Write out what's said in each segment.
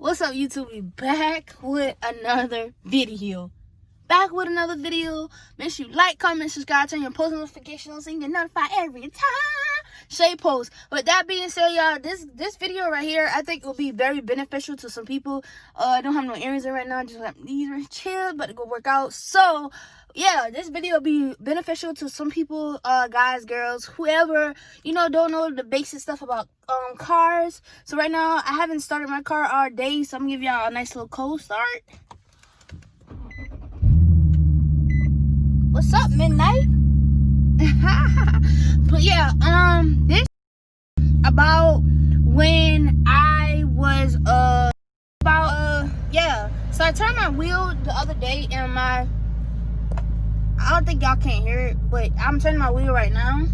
What's up, YouTube? We back with another video. Make sure you like, comment, subscribe, turn your post notifications on so you get notified every time Shay posts. With that being said, y'all, this video right here, I think will be very beneficial to some people. I don't have no earrings in right now, just like these are chill, but to go work out. So yeah, this video will be beneficial to some people, guys, girls, whoever, don't know the basic stuff about cars. So right now I haven't started my car all day, so I'm gonna give y'all a nice little cold start. What's up, midnight? But yeah, this about when I was so I turned my wheel the other day and I don't think y'all can hear it, but I'm turning my wheel right now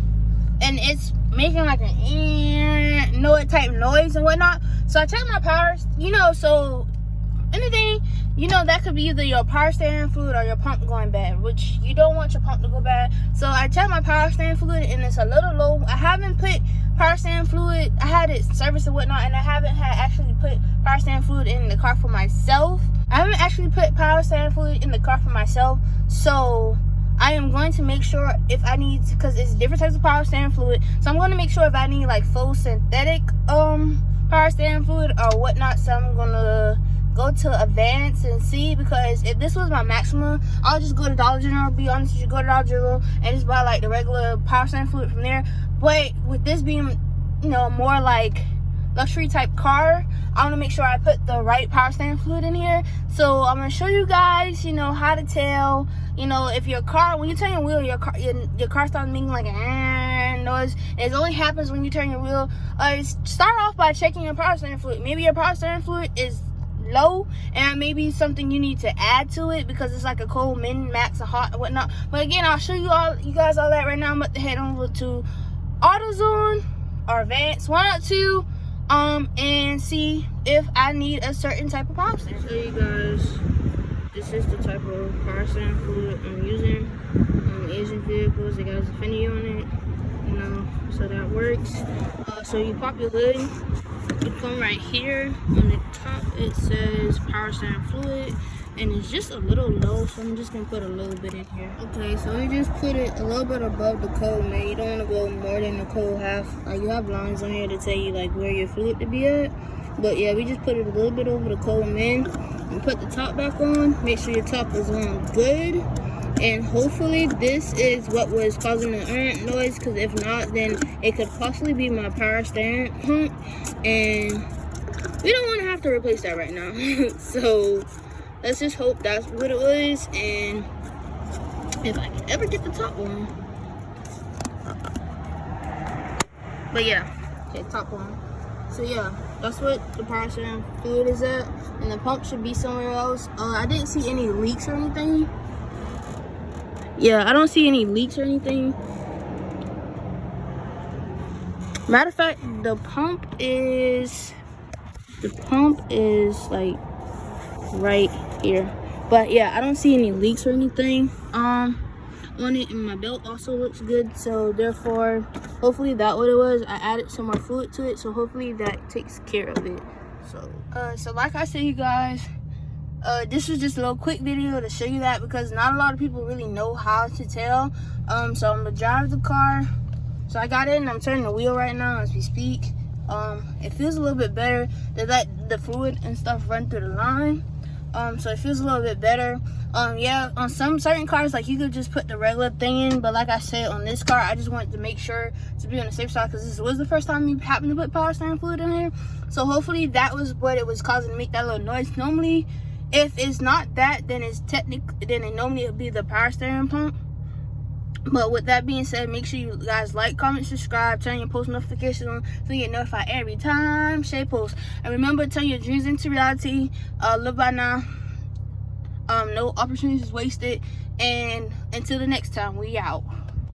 and it's making like an noise type noise and whatnot. So I checked my power, so anything, that could be either your power steering fluid or your pump going bad, which you don't want your pump to go bad. So I checked my power steering fluid and it's a little low. I haven't put power steering fluid, I had it serviced and whatnot, and I haven't actually put power steering fluid in the car for myself. So I am going to make sure if I need, because it's different types of power steering fluid, so I'm going to make sure if I need like full synthetic power steering fluid or whatnot. So I'm gonna go to Advance and see, because if this was my maximum, I'll just go to Dollar General. Be honest with you, go to Dollar General and just buy like the regular power steering fluid from there. But with this being, more like luxury type car, I want to make sure I put the right power steering fluid in here. So I'm gonna show you guys, how to tell, if your car, when you turn your wheel, your car starts making like a noise. And it only happens when you turn your wheel. Start off by checking your power steering fluid. Maybe your power steering fluid is low and maybe something you need to add to it because it's like a cold, min, max, a hot, and whatnot. But again, I'll show you guys all that right now. I'm about to head over to AutoZone or Advance, one or two, and see if I need a certain type of power steering. So you guys, this is the type of power steering fluid I'm using. Asian vehicles, it got Infinity on it, so that works. So you pop your hood, you come right here on the top, it says power steering fluid, and it's just a little low, so I'm just gonna put a little bit in here. Okay, so you just put it a little bit above the code, man. You don't want to go more than the code half. You have lines on here to tell you like where your fluid to be at, but yeah, we just put it a little bit over the code, man. And put the top back on. Make sure your top is on good, and hopefully this is what was causing the noise, because if not, then it could possibly be my power steering pump, and we don't want to have to replace that right now. So let's just hope that's what it was, and if I can ever get the top on. But yeah, okay, top on. So yeah, that's what the power steering fluid is at, and the pump should be somewhere else. I didn't see any leaks or anything. Yeah, I don't see any leaks or anything. Matter of fact, the pump is like right here. But yeah, I don't see any leaks or anything on it, and my belt also looks good. So therefore, hopefully that what it was. I added some more fluid to it, so hopefully that takes care of it. So like I said, you guys, this was just a little quick video to show you that, because not a lot of people really know how to tell. So I'm gonna drive the car. So I got in, I'm turning the wheel right now as we speak. It feels a little bit better to let the fluid and stuff run through the line. So it feels a little bit better. Yeah, on some certain cars, like, you could just put the regular thing in, but like I said, on this car, I just wanted to make sure to be on the safe side, because this was the first time we happened to put power steering fluid in here. So hopefully that was what it was causing to make that little noise. Normally, if it's not that, then it normally would be the power steering pump. But with that being said, make sure you guys like, comment, subscribe, turn your post notifications on so you get notified every time Shay posts. And remember, turn your dreams into reality. Live by now. No opportunities wasted. And until the next time, we out.